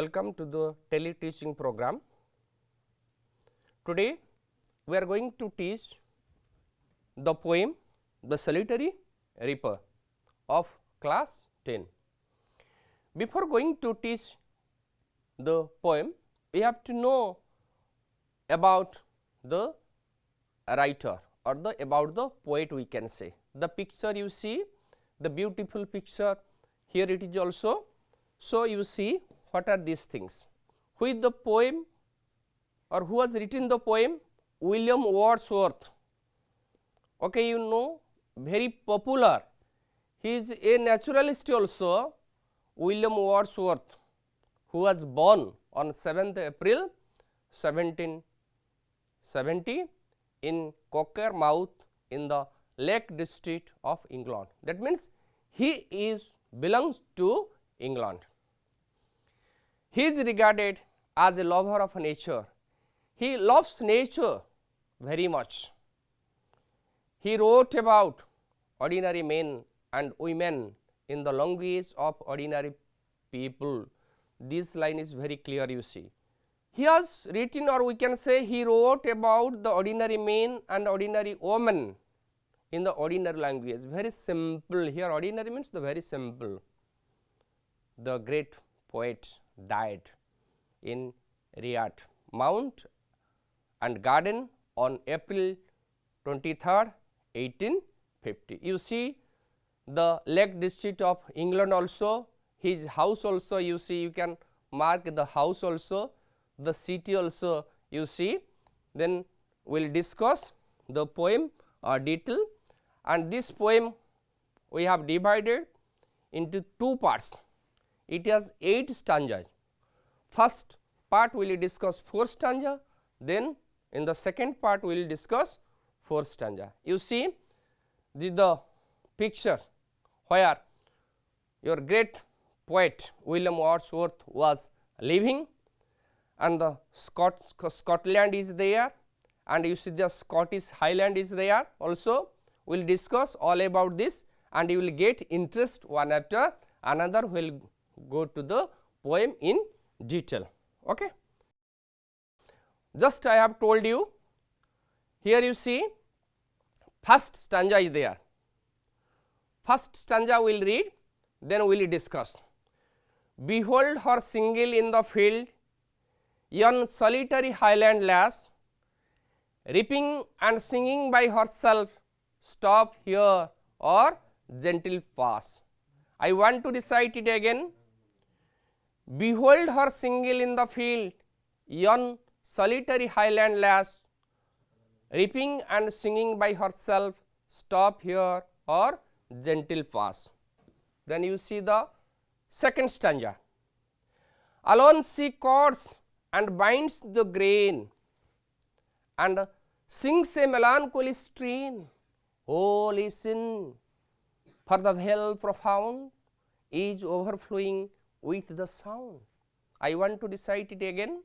Welcome to the tele-teaching program. Today we are going to teach the poem The Solitary Reaper of class 10. Before going to teach the poem, we have to know about the writer or about the poet, we can say. The picture you see, the beautiful picture, here it is also. So, you see what are these things. Who is the poem or who has written the poem? William Wordsworth. Okay, you know, very popular. He is a naturalist also, William Wordsworth, who was born on 7th April 1770 in Cockermouth in the Lake District of England. That means, he belongs to England. He is regarded as a lover of nature. He loves nature very much. He wrote about ordinary men and women in the language of ordinary people. This line is very clear, you see. He has written, or we can say he wrote about the ordinary men and ordinary women in the ordinary language, very simple. Here ordinary means the very simple. The great poet died in Riad, Mount and Garden on April 23rd, 1850. You see the Lake District of England also, his house also, you see, you can mark the house also, the city also, you see. Then we will discuss the poem detail, and this poem we have divided into two parts. It has 8 stanzas. First part we will discuss 4 stanza, then in the second part we will discuss 4 stanza. You see the picture where your great poet William Wordsworth was living, and the Scotland is there, and you see the Scottish highland is there also. We will discuss all about this, and you will get interest one after another. We will go to the poem in detail. Okay. Just I have told you, here you see first stanza is there. First stanza we will read, then we will discuss. Behold her single in the field, yon solitary highland lass, reaping and singing by herself, stop here or gentle pass. I want to recite it again. Behold her single in the field, yon solitary highland lass, reaping and singing by herself, stop here or gentle pass. Then you see the second stanza. Alone she cords and binds the grain, and sings a melancholy strain. Oh, listen, for the well profound is overflowing with the sound. I want to recite it again.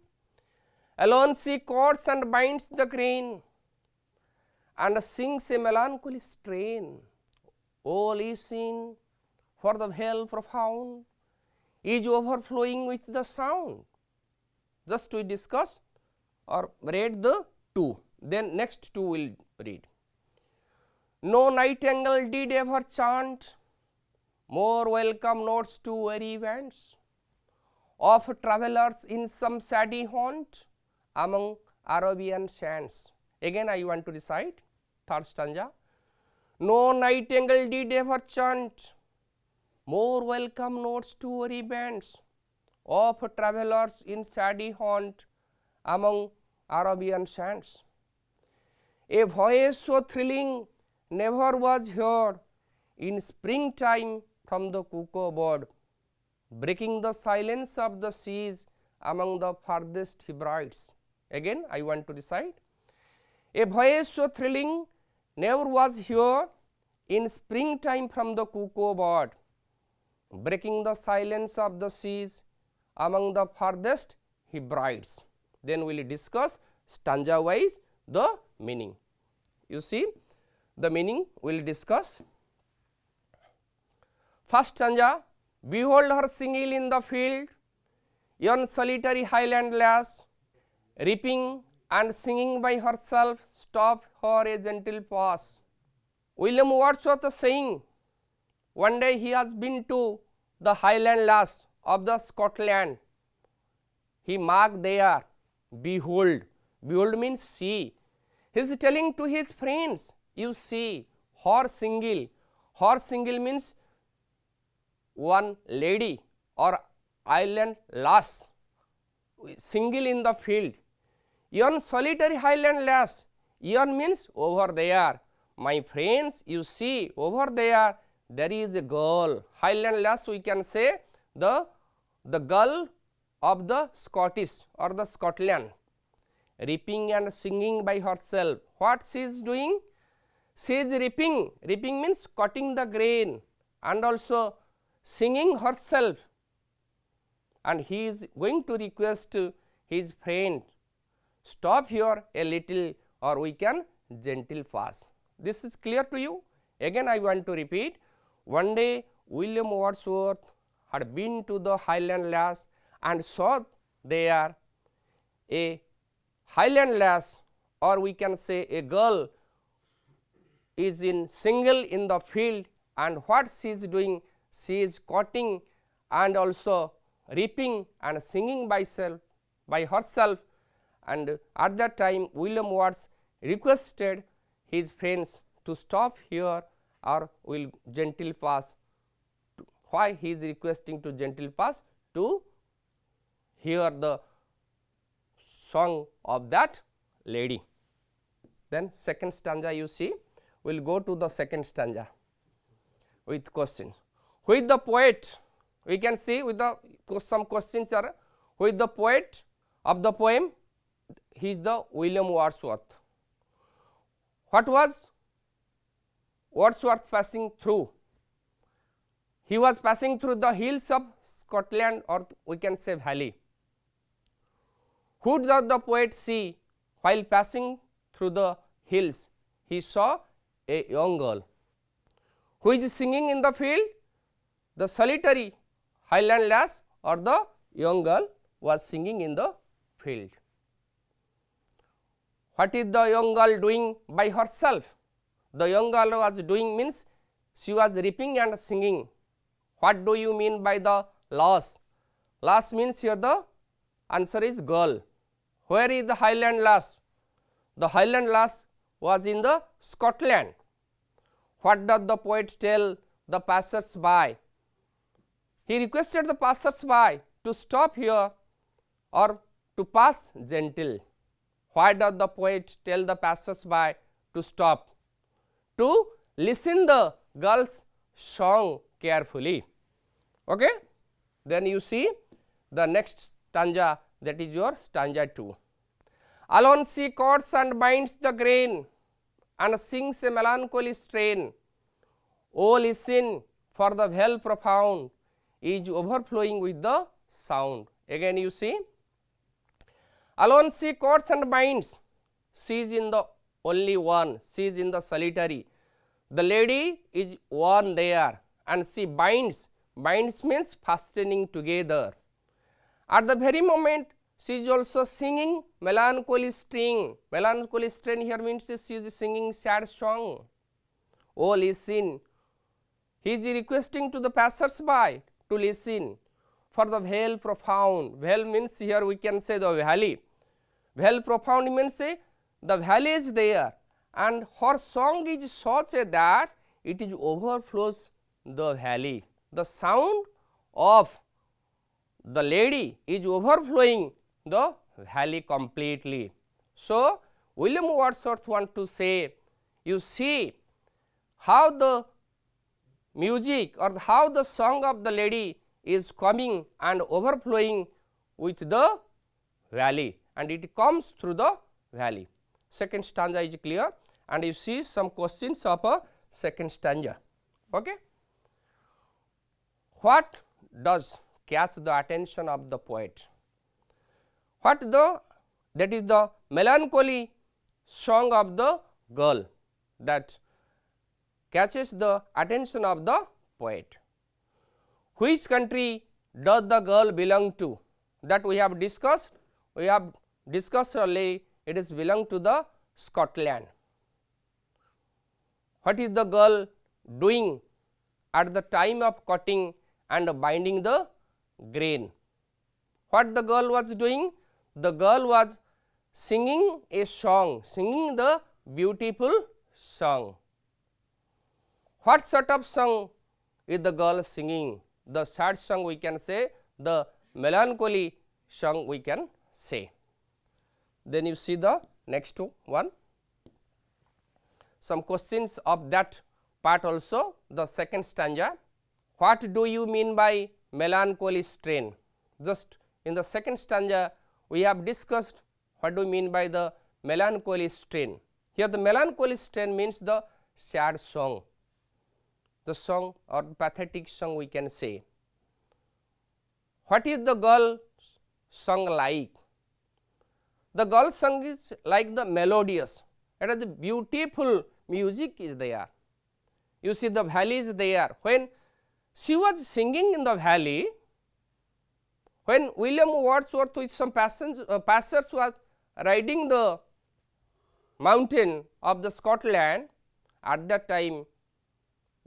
Alone she cords and binds the grain, and sings a melancholy strain. Oh, listen, for the well profound is overflowing with the sound. Just we discuss or read the 2, then next 2 will read. No nightingale did ever chant more welcome notes to weary bands of travellers in some shady haunt among Arabian sands. Again I want to recite third stanza. No nightingale did ever chant more welcome notes to weary bands of travellers in shady haunt among Arabian sands. A voice so thrilling never was heard in springtime from the cuckoo bird, breaking the silence of the seas among the farthest Hebrides. Again I want to recite. A voice so thrilling never was heard in springtime from the cuckoo bird, breaking the silence of the seas among the farthest Hebrides. Then we will discuss stanza wise the meaning. You see the meaning we will discuss. First stanza, behold her single in the field, yon solitary highland lass, reaping and singing by herself, stop for a gentle pause. William Wordsworth is saying, one day he has been to the highland lass of the Scotland. He marked there, behold, behold means see. He is telling to his friends, you see, her single means one lady or island lass, single in the field. Yon solitary highland lass, yon means over there. My friends, you see over there, there is a girl. Highland lass we can say the girl of the Scottish or the Scotland, reaping and singing by herself. What she is doing? She is reaping. Reaping means cutting the grain, and also singing herself. And he is going to request his friend, stop here a little, or we can gentle pause. This is clear to you? Again I want to repeat. One day William Wordsworth had been to the highland lass and saw there a highland lass, or we can say a girl is in single in the field, and what she is doing? She is cutting and also reaping and singing by herself. And at that time William Wordsworth requested his friends to stop here or will gentle pause. Why he is requesting to gentle pause? To hear the song of that lady. Then second stanza you see, we will go to the second stanza with question. With the poet, we can see with the some questions are, with the poet of the poem, he is the William Wordsworth. What was Wordsworth passing through? He was passing through the hills of Scotland, or we can say valley. Who does the poet see while passing through the hills? He saw a young girl. Who is singing in the field? The solitary highland lass or the young girl was singing in the field. What is the young girl doing by herself? The young girl was doing means she was reaping and singing. What do you mean by the lass? Lass means here the answer is girl. Where is the highland lass? The highland lass was in the Scotland. What does the poet tell the passers by? He requested the passers by to stop here or to pass gentle. Why does the poet tell the passers by to stop? To listen the girl's song carefully. Okay? Then you see the next stanza, that is your stanza 2. Alone she cuts and binds the grain and sings a melancholy strain. Oh, listen, for the vale profound is overflowing with the sound. Again you see, alone she cuts and binds. She is in the only one, she is in the solitary. The lady is one there, and she binds. Binds means fastening together. At the very moment she is also singing melancholy string. Melancholy strain here means she is singing sad song. Oh, listen. He is requesting to the passers by to listen. For the vale profound. Vale means here we can say the valley. Vale profound means the valley is there, and her song is such that it is overflows the valley. The sound of the lady is overflowing the valley completely. So, William Wordsworth want to say, you see how the music or how the song of the lady is coming and overflowing with the valley, and it comes through the valley. Second stanza is clear, and you see some questions of a second stanza. Okay? What does catch the attention of the poet? That is the melancholy song of the girl that catches the attention of the poet. Which country does the girl belong to? that we have discussed only it is belong to the Scotland. What is the girl doing at the time of cutting and binding the grain? What the girl was doing? The girl was singing a song, singing the beautiful song. What sort of song is the girl singing? The sad song we can say, the melancholy song we can say. Then you see the next one. Some questions of that part also, the second stanza. What do you mean by melancholy strain? Just in the second stanza, we have discussed what do you mean by the melancholy strain. Here the melancholy strain means the sad song, the song or pathetic song we can say. What is the girl song like? The girl song is like the melodious, it is the beautiful music is there. You see the valley is there. When she was singing in the valley, when William Wordsworth with some passers was riding the mountain of the Scotland, at that time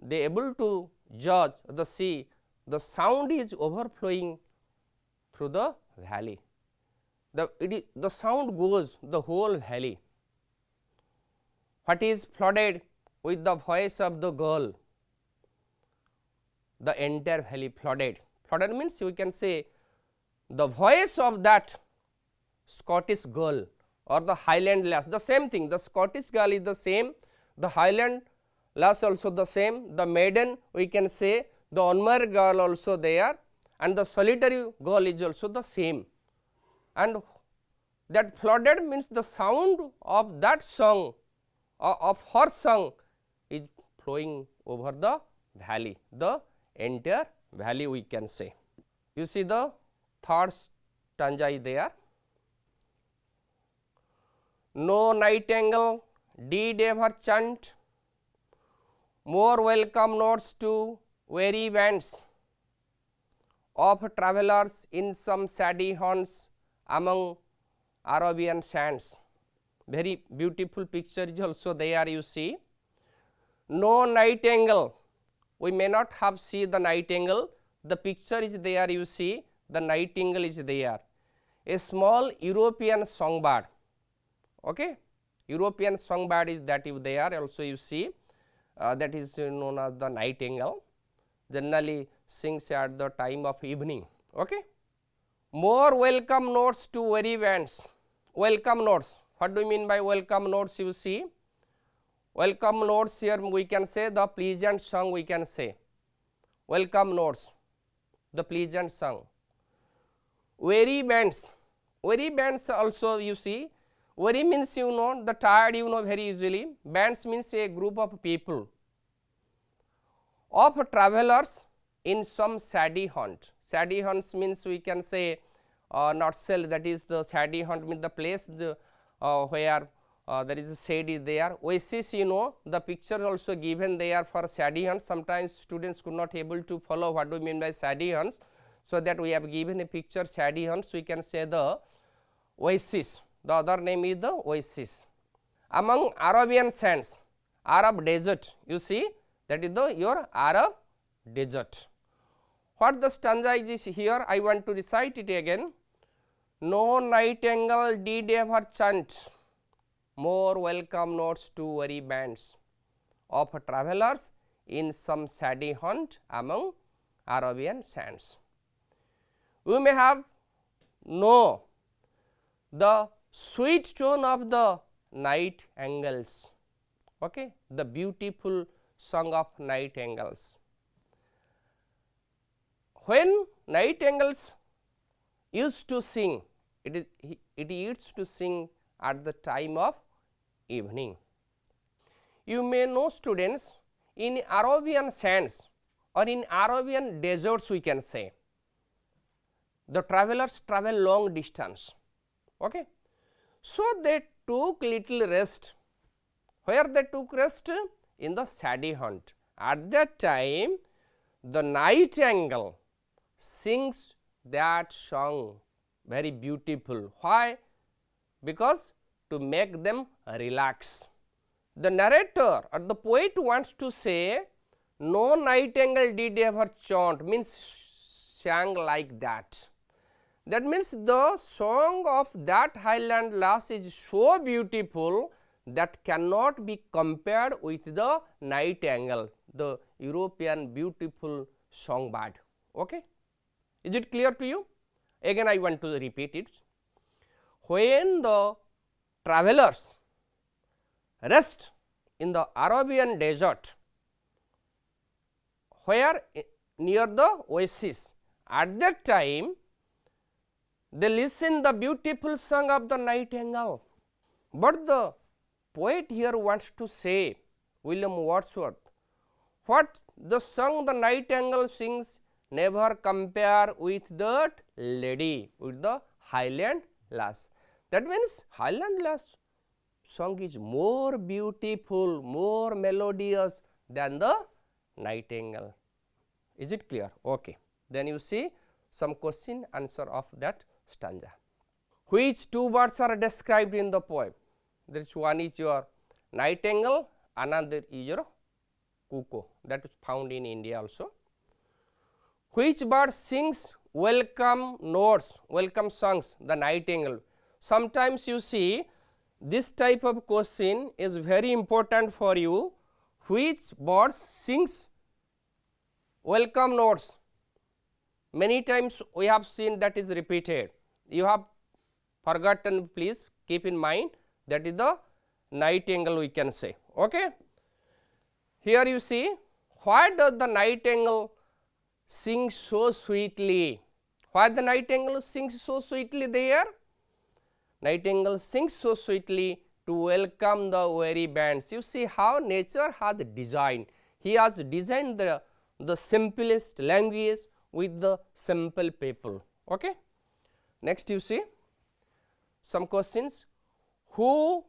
they able to judge the sea, the sound is overflowing through the valley. The sound goes the whole valley. What is flooded with the voice of the girl? The entire valley flooded. Flooded means we can say the voice of that Scottish girl or the highland lass, the same thing. The Scottish girl is the same, the highland lass also the same, the maiden we can say, the unmarried girl also there, and the solitary girl is also the same. And that flooded means the sound of that song, of her song is flowing over the valley, the entire valley we can say. You see the third stanza is there. No nightingale did ever chant more welcome notes to weary bands of travellers in some saddy haunts among Arabian sands. Very beautiful picture is also there you see. No nightingale, we may not have seen the nightingale, the picture is there you see, the nightingale is there. A small European songbird, okay, European songbird is that is there also you see, that is known as the nightingale, generally sings at the time of evening, okay. More welcome notes to weary bands. Welcome notes, what do you mean by welcome notes? You see, welcome notes here we can say the pleasant song we can say, welcome notes, the pleasant song. Weary bands also you see, weary means you know the tired you know very easily, bands means a group of people, of travellers in some saddy haunt. Saddy haunts means we can say nutshell, that is the saddy haunt means the place where there is a shade is there. Oasis you know the picture also given there for saddy haunts. Sometimes students could not able to follow what do we mean by saddy haunts. So that we have given a picture saddy haunts, we can say the oasis, the other name is the oasis. Among Arabian sands, Arab desert you see, that is the your Arab desert. What the stanza is here, I want to recite it again. No nightingale did ever chant more welcome notes to weary bands of travellers in some saddy haunt among Arabian sands. We may have know the sweet tone of the nightingales, okay, the beautiful song of nightingales. When nightingales used to sing, it used to sing at the time of evening. You may know students, in Arabian sands or in Arabian deserts we can say, the travellers travel long distance, okay. So they took little rest. Where they took rest? In the saddy haunt. At that time the nightingale sings that song very beautiful. Why? Because to make them relax. The narrator or the poet wants to say, no nightingale did ever chant, means sang like that. That means the song of that highland lass is so beautiful that cannot be compared with the nightingale, the European beautiful songbird. Okay? Is it clear to you? Again I want to repeat it. When the travelers rest in the Arabian desert, where near the oasis, at that time they listen the beautiful song of the nightingale. But the poet here wants to say, William Wordsworth, what the song the nightingale sings never compare with that lady, with the highland lass. That means highland lass song is more beautiful, more melodious than the nightingale. Is it clear? Okay. Then you see some question answer of that stanza. Which two birds are described in the poem? There is one is your nightingale, another is your cuckoo, that is found in India also. Which bird sings welcome notes, welcome songs? The nightingale. Sometimes you see this type of question is very important for you. Which bird sings welcome notes? Many times we have seen that is repeated. You have forgotten, please keep in mind, that is the nightingale we can say. Okay? Here you see, why does the nightingale sing so sweetly? Why the nightingale sings so sweetly there? Nightingale sings so sweetly to welcome the weary bands. You see how nature has designed. He has designed the simplest language with the simple people. Okay? Next you see some questions. Who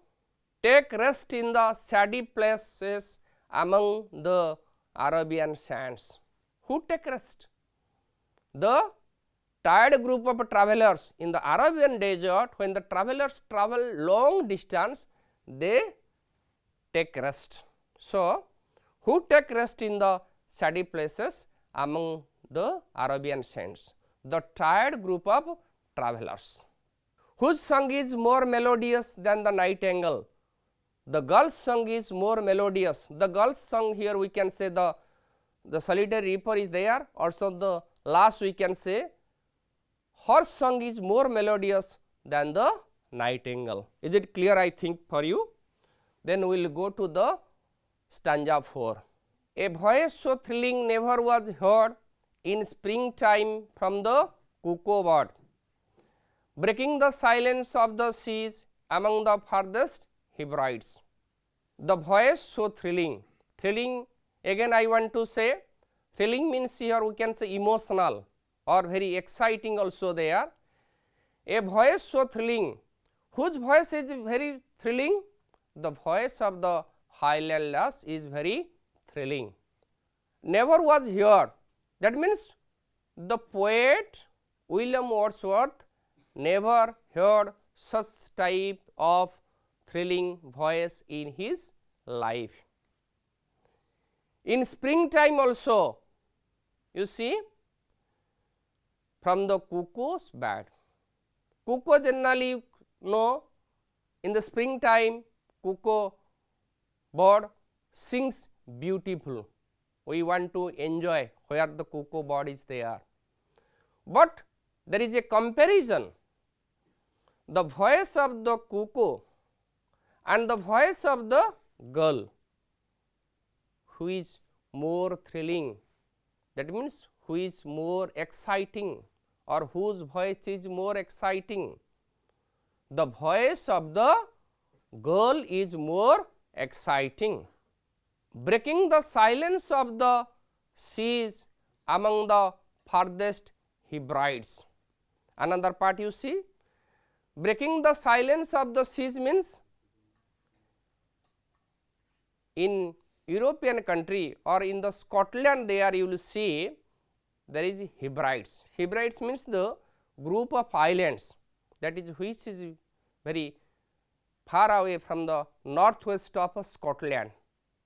take rest in the shady places among the Arabian sands? Who take rest? The tired group of travelers in the Arabian desert. When the travelers travel long distance, they take rest. So, who take rest in the shady places among the Arabian sands? The tired group of travelers. Whose song is more melodious than the nightingale? The girl's song is more melodious. The girl's song, here we can say the solitary reaper is there. Also the last we can say her song is more melodious than the nightingale. Is it clear, I think, for you? Then we will go to the stanza 4. A voice so thrilling never was heard in springtime from the cuckoo bird, breaking the silence of the seas among the farthest Hebrides. The voice so thrilling. Thrilling, again I want to say, thrilling means here we can say emotional or very exciting also there. A voice so thrilling. Whose voice is very thrilling? The voice of the highland lass is very thrilling. Never was heard. That means the poet William Wordsworth never heard such type of thrilling voice in his life. In springtime also, you see, from the cuckoo's bed. Cuckoo generally you know, in the springtime cuckoo bird sings beautiful. We want to enjoy where the cuckoo bird is there. But there is a comparison. The voice of the cuckoo and the voice of the girl, who is more thrilling? That means who is more exciting, or whose voice is more exciting? The voice of the girl is more exciting. Breaking the silence of the seas among the farthest Hebrides. Another part you see, breaking the silence of the seas means in European country or in the Scotland there you will see there is Hebrides. Hebrides means the group of islands, that is which is very far away from the northwest of Scotland.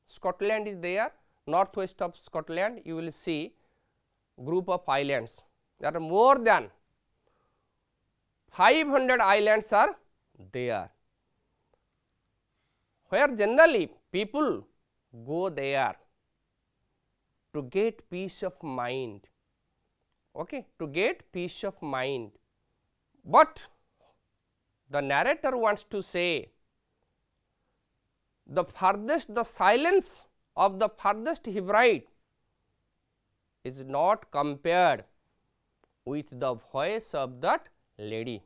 Scotland is there, northwest of Scotland you will see group of islands. There are more than 500 islands are there, where generally people go there to get peace of mind, okay, to get peace of mind. But the narrator wants to say the silence of the farthest Hebride is not compared with the voice of that lady.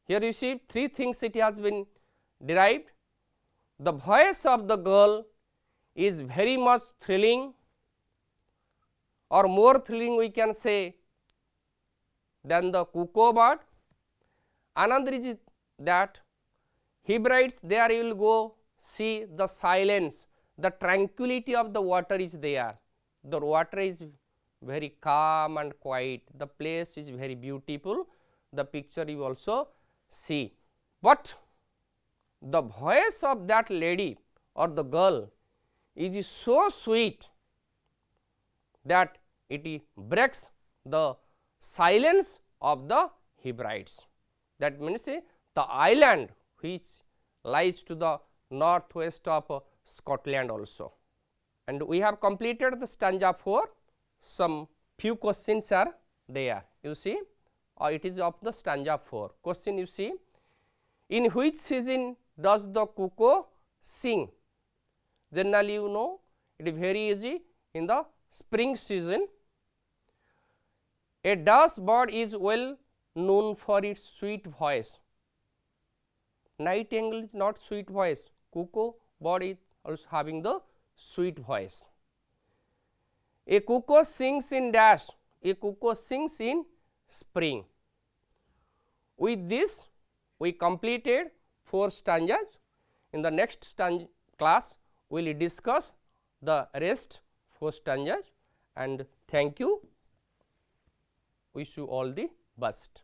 Here you see three things it has been derived. The voice of the girl is very much thrilling, or more thrilling we can say than the cuckoo bird. Another is that Hebrides, there you will go see the silence, the tranquility of the water is there. The water is very calm and quiet, the place is very beautiful, the picture you also see. But the voice of that lady or the girl is so sweet that it breaks the silence of the Hebrides. That means the island which lies to the northwest of Scotland also. And we have completed the stanza 4. Some few questions are there. You see, it is of the stanza 4. Question you see, in which season does the cuckoo sing? Generally you know it is very easy, in the spring season. A dash bird is well known for its sweet voice. Nightingale is not sweet voice, cuckoo bird is also having the sweet voice. A cuckoo sings in dash, a cuckoo sings in spring. With this we completed 4 stanzas. In the next class we will discuss the rest 4 stanzas, and thank you. Wish you all the best.